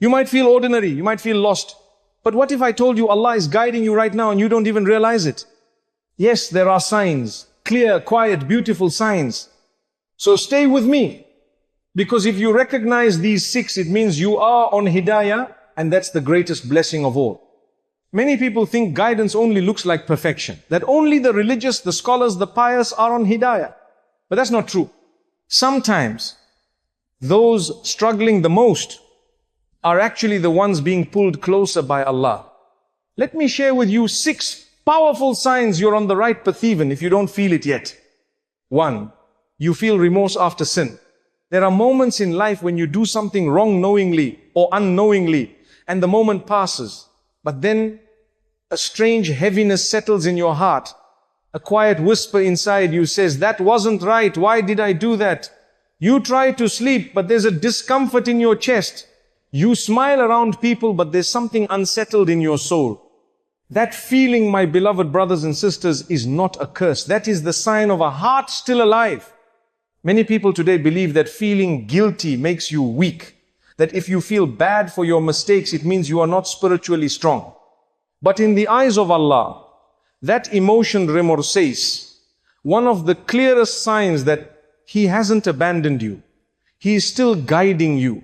You might feel ordinary, you might feel lost. But what if I told you Allah is guiding you right now and you don't even realize it? Yes, there are signs, clear, quiet, beautiful signs. So stay with me. Because if you recognize these 6, it means you are on hidayah, and that's the greatest blessing of all. Many people think guidance only looks like perfection, that only the religious, the scholars, the pious are on hidayah. But that's not true. Sometimes those struggling the most are actually the ones being pulled closer by Allah. Let me share with you 6 powerful signs you're on the right path even if you don't feel it yet. 1, you feel remorse after sin. There are moments in life when you do something wrong knowingly or unknowingly, and the moment passes. But then a strange heaviness settles in your heart. A quiet whisper inside you says, that wasn't right, why did I do that? You try to sleep, but there's a discomfort in your chest. You smile around people, but there's something unsettled in your soul. That feeling, my beloved brothers and sisters, is not a curse. That is the sign of a heart still alive. Many people today believe that feeling guilty makes you weak. That if you feel bad for your mistakes, it means you are not spiritually strong. But in the eyes of Allah, that emotion remorse, one of the clearest signs that He hasn't abandoned you. He is still guiding you.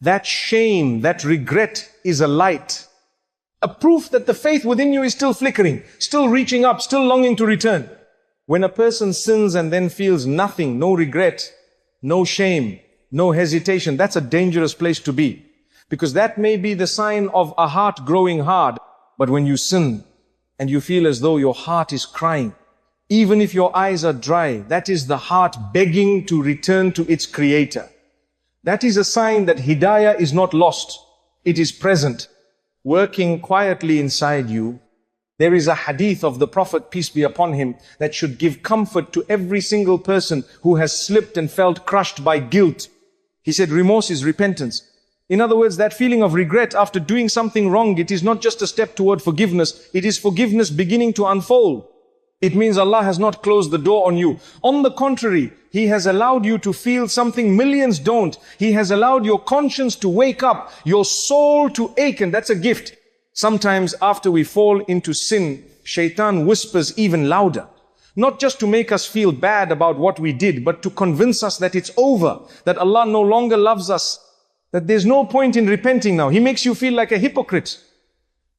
That shame, that regret is a light. A proof that the faith within you is still flickering, still reaching up, still longing to return. When a person sins and then feels nothing, no regret, no shame, no hesitation, that's a dangerous place to be. Because that may be the sign of a heart growing hard. But when you sin and you feel as though your heart is crying, even if your eyes are dry, that is the heart begging to return to its Creator. That is a sign that hidayah is not lost. It is present, working quietly inside you. There is a hadith of the Prophet, peace be upon him, that should give comfort to every single person who has slipped and felt crushed by guilt. He said, remorse is repentance. In other words, that feeling of regret after doing something wrong, it is not just a step toward forgiveness. It is forgiveness beginning to unfold. It means Allah has not closed the door on you. On the contrary, He has allowed you to feel something millions don't. He has allowed your conscience to wake up, your soul to ache, and that's a gift. Sometimes after we fall into sin, Shaitan whispers even louder. Not just to make us feel bad about what we did, but to convince us that it's over, that Allah no longer loves us, that there's no point in repenting now. He makes you feel like a hypocrite,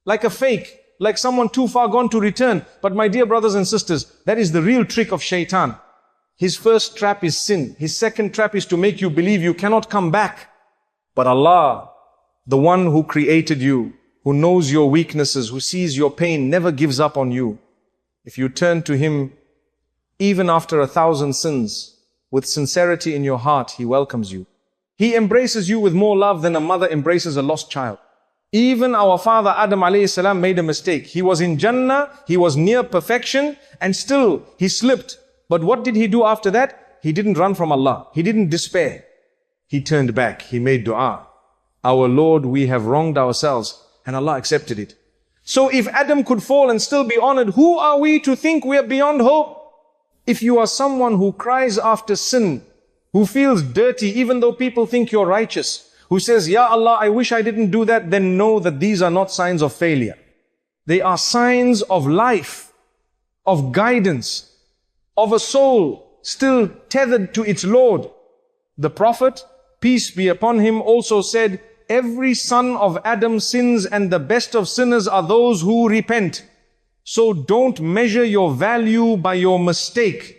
like a fake, like someone too far gone to return. But my dear brothers and sisters, that is the real trick of Shaitan. His first trap is sin. His second trap is to make you believe you cannot come back. But Allah, the one who created you, who knows your weaknesses, who sees your pain, never gives up on you. If you turn to Him, even after 1,000 sins, with sincerity in your heart, He welcomes you. He embraces you with more love than a mother embraces a lost child. Even our father Adam alayhi salam made a mistake. He was in Jannah, he was near perfection, and still he slipped. But what did he do after that? He didn't run from Allah. He didn't despair. He turned back. He made dua. Our Lord, we have wronged ourselves. And Allah accepted it. So if Adam could fall and still be honored, who are we to think we are beyond hope? If you are someone who cries after sin, who feels dirty even though people think you're righteous, who says, Ya Allah, I wish I didn't do that, then know that these are not signs of failure. They are signs of life, of guidance, of a soul still tethered to its Lord. The Prophet, peace be upon him, also said, every son of Adam sins, and the best of sinners are those who repent. So don't measure your value by your mistake.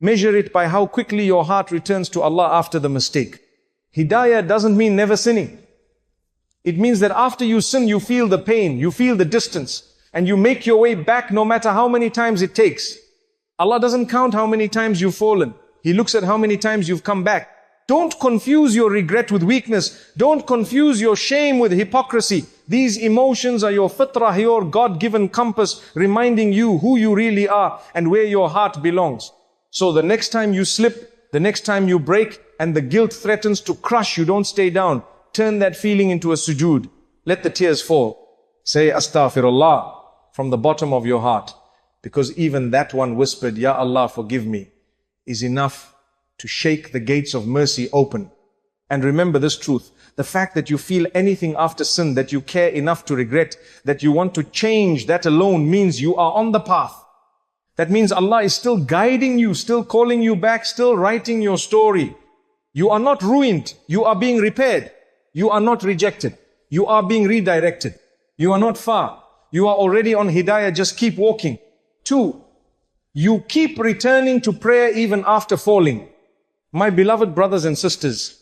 Measure it by how quickly your heart returns to Allah after the mistake. Hidayah doesn't mean never sinning. It means that after you sin, you feel the pain, you feel the distance, and you make your way back no matter how many times it takes. Allah doesn't count how many times you've fallen. He looks at how many times you've come back. Don't confuse your regret with weakness. Don't confuse your shame with hypocrisy. These emotions are your fitrah, your God-given compass, reminding you who you really are and where your heart belongs. So the next time you slip, the next time you break, and the guilt threatens to crush you, don't stay down. Turn that feeling into a sujood. Let the tears fall. Say astaghfirullah from the bottom of your heart. Because even that one whispered, Ya Allah, forgive me, is enough to shake the gates of mercy open. And remember this truth, The fact that you feel anything after sin, that you care enough to regret, that you want to change, that alone means you are on the path. That means Allah is still guiding you, still calling you back, still writing your story. You are not ruined. You are being repaired. You are not rejected. You are being redirected. You are not far. You are already on hidayah. Just keep walking. 2, you keep returning to prayer even after falling. My beloved brothers and sisters,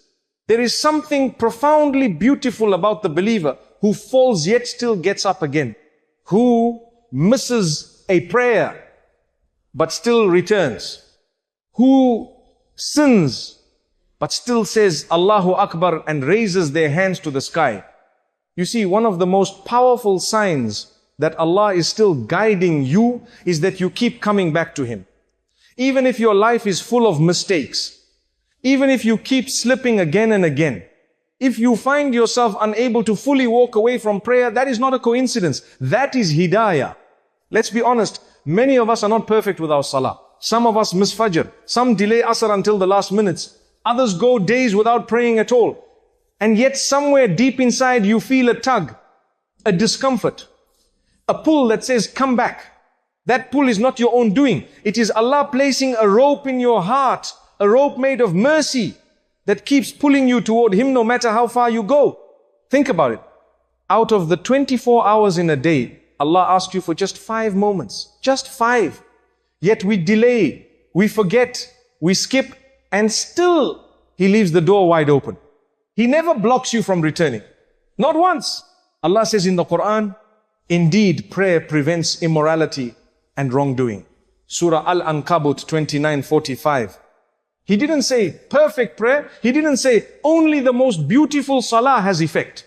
there is something profoundly beautiful about the believer who falls yet still gets up again, who misses a prayer but still returns, who sins but still says Allahu Akbar and raises their hands to the sky. You see, one of the most powerful signs that Allah is still guiding you is that you keep coming back to Him. Even if your life is full of mistakes, even if you keep slipping again and again, if you find yourself unable to fully walk away from prayer, that is not a coincidence. That is hidayah. Let's be honest, many of us are not perfect with our salah. Some of us miss Fajr. Some delay Asr until the last minutes. Others go days without praying at all. And yet somewhere deep inside you feel a tug, a discomfort, a pull that says, come back. That pull is not your own doing. It is Allah placing a rope in your heart, a rope made of mercy that keeps pulling you toward Him no matter how far you go. Think about it. Out of the 24 hours in a day, Allah asked you for just 5 moments. Just 5. Yet we delay, we forget, we skip, and still He leaves the door wide open. He never blocks you from returning. Not once. Allah says in the Quran, indeed prayer prevents immorality and wrongdoing. Surah Al-Ankabut 29:45. He didn't say perfect prayer. He didn't say only the most beautiful salah has effect.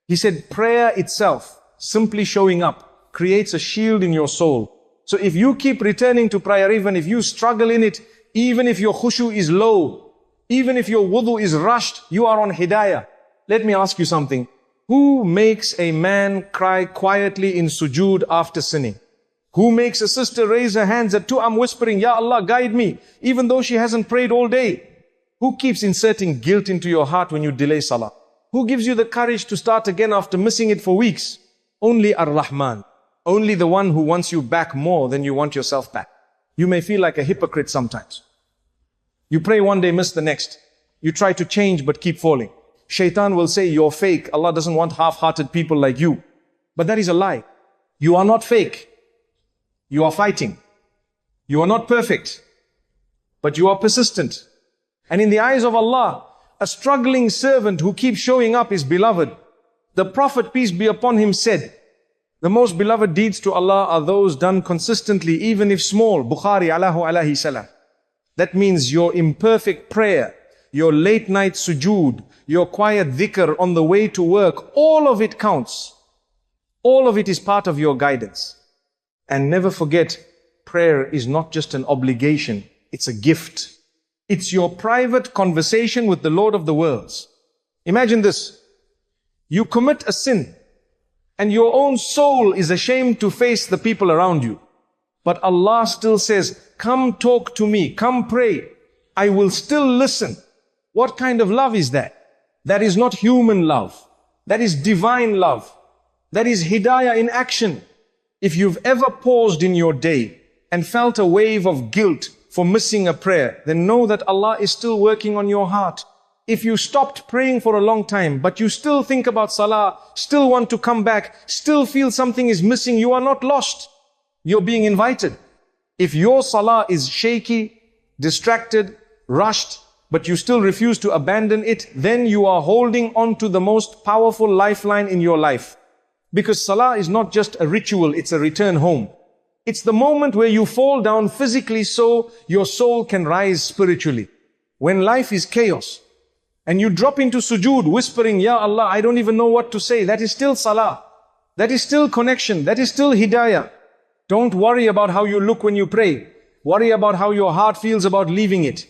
He said prayer itself, simply showing up, creates a shield in your soul. So if you keep returning to prayer, even if you struggle in it, even if your khushu is low, even if your wudu is rushed, you are on hidayah. Let me ask you something. Who makes a man cry quietly in sujood after sinning? Who makes a sister raise her hands at 2 am whispering, Ya Allah, guide me, even though she hasn't prayed all day? Who keeps inserting guilt into your heart when you delay salah? Who gives you the courage to start again after missing it for weeks? Only Ar-Rahman. Only the one who wants you back more than you want yourself back. You may feel like a hypocrite sometimes. You pray one day, miss the next. You try to change but keep falling. Shaitan will say, you're fake. Allah doesn't want half-hearted people like you. But that is a lie. You are not fake. You are fighting. You are not perfect. But you are persistent. And in the eyes of Allah, a struggling servant who keeps showing up is beloved. The Prophet, peace be upon him, said, the most beloved deeds to Allah are those done consistently, even if small. Bukhari alayhi salam. That means your imperfect prayer, your late night sujood, your quiet dhikr on the way to work, all of it counts. All of it is part of your guidance. And never forget, prayer is not just an obligation, it's a gift. It's your private conversation with the Lord of the worlds. Imagine this. You commit a sin, and your own soul is ashamed to face the people around you. But Allah still says, come talk to me, come pray. I will still listen. What kind of love is that? That is not human love. That is divine love. That is hidayah in action. If you've ever paused in your day and felt a wave of guilt for missing a prayer, then know that Allah is still working on your heart. If you stopped praying for a long time, but you still think about salah, still want to come back, still feel something is missing, you are not lost. You're being invited. If your salah is shaky, distracted, rushed, but you still refuse to abandon it, then you are holding on to the most powerful lifeline in your life. Because salah is not just a ritual, it's a return home. It's the moment where you fall down physically so your soul can rise spiritually. When life is chaos, and you drop into sujood whispering, Ya Allah, I don't even know what to say, that is still salah. That is still connection, that is still hidayah. Don't worry about how you look when you pray. Worry about how your heart feels about leaving it.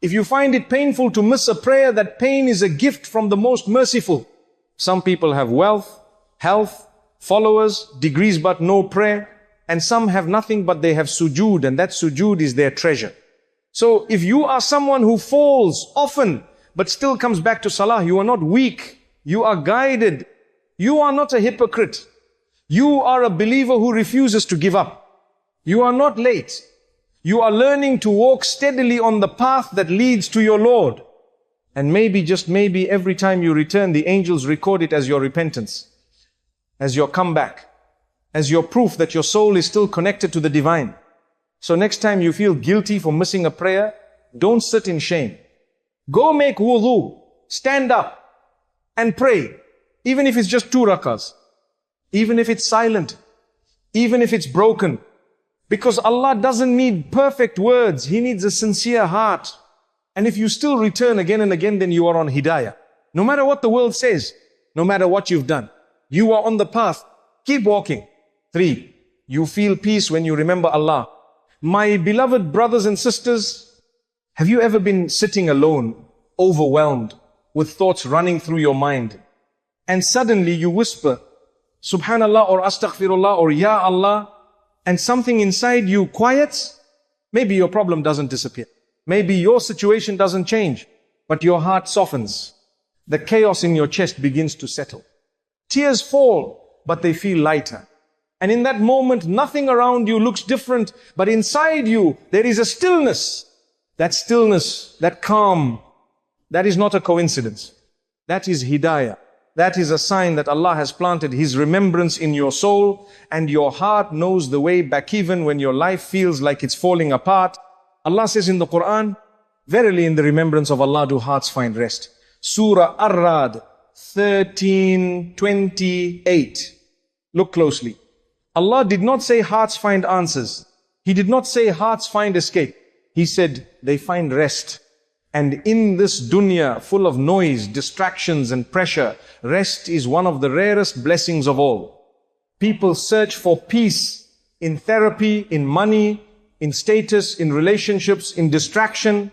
If you find it painful to miss a prayer, that pain is a gift from the most merciful. Some people have wealth, health, followers, degrees but no prayer. And some have nothing but they have sujood, and that sujood is their treasure. So if you are someone who falls often but still comes back to salah, you are not weak. You are guided. You are not a hypocrite. You are a believer who refuses to give up. You are not late. You are learning to walk steadily on the path that leads to your Lord. And maybe, just maybe, every time you return, the angels record it as your repentance, as your comeback, as your proof that your soul is still connected to the divine. So next time you feel guilty for missing a prayer, don't sit in shame. Go make wudu, stand up and pray, even if it's just 2 rakahs, even if it's silent, even if it's broken. Because Allah doesn't need perfect words, He needs a sincere heart. And if you still return again and again, then you are on hidayah. No matter what the world says, no matter what you've done, you are on the path. Keep walking. 3, you feel peace when you remember Allah. My beloved brothers and sisters, have you ever been sitting alone, overwhelmed, with thoughts running through your mind, and suddenly you whisper, Subhanallah or Astaghfirullah or Ya Allah, and something inside you quiets? Maybe your problem doesn't disappear. Maybe your situation doesn't change, but your heart softens. The chaos in your chest begins to settle. Tears fall, but they feel lighter. And in that moment, nothing around you looks different, but inside you, there is a stillness. That stillness, that calm, that is not a coincidence. That is hidayah. That is a sign that Allah has planted His remembrance in your soul, and your heart knows the way back even when your life feels like it's falling apart. Allah says in the Quran, verily in the remembrance of Allah do hearts find rest. Surah Ar-Ra'd 13:28. Look closely. Allah did not say hearts find answers. He did not say hearts find escape. He said they find rest. And in this dunya full of noise, distractions and pressure, rest is one of the rarest blessings of all. People search for peace in therapy, in money, in status, in relationships, in distraction.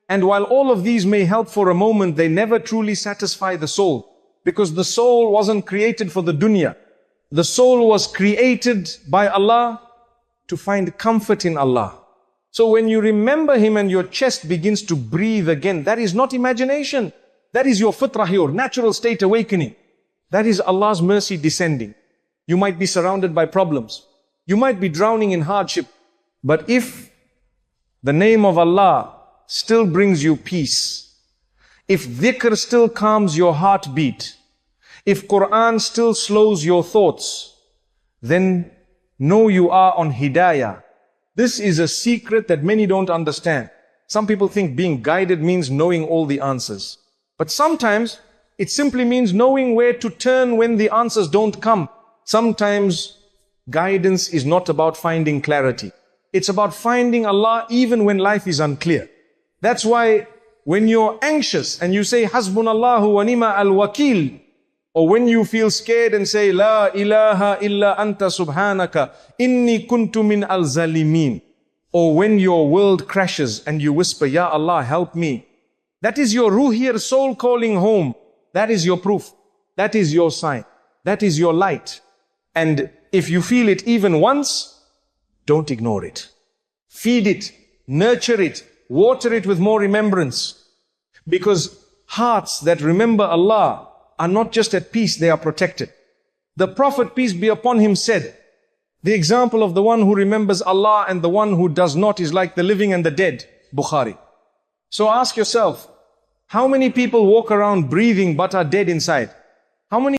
And while all of these may help for a moment, they never truly satisfy the soul. Because the soul wasn't created for the dunya. The soul was created by Allah to find comfort in Allah. So when you remember Him and your chest begins to breathe again, that is not imagination. That is your fitrah, your natural state awakening. That is Allah's mercy descending. You might be surrounded by problems. You might be drowning in hardship. But if the name of Allah still brings you peace, if dhikr still calms your heartbeat, if Quran still slows your thoughts, then know you are on hidayah. This is a secret that many don't understand. Some people think being guided means knowing all the answers. But sometimes it simply means knowing where to turn when the answers don't come. Sometimes guidance is not about finding clarity. It's about finding Allah even when life is unclear. That's why when you're anxious and you say, Hasbunallahu wa ni'ma al-wakil, or when you feel scared and say, La ilaha illa anta subhanaka, inni kuntu min al-zalimin. Or when your world crashes and you whisper, Ya Allah, help me. That is your ruhir soul calling home. That is your proof. That is your sign. That is your light. And if you feel it even once, don't ignore it. Feed it, nurture it, water it with more remembrance. Because hearts that remember Allah are not just at peace, they are protected. The Prophet, peace be upon him, said, the example of the one who remembers Allah and the one who does not is like the living and the dead. Bukhari. So ask yourself, how many people walk around breathing but are dead inside? How many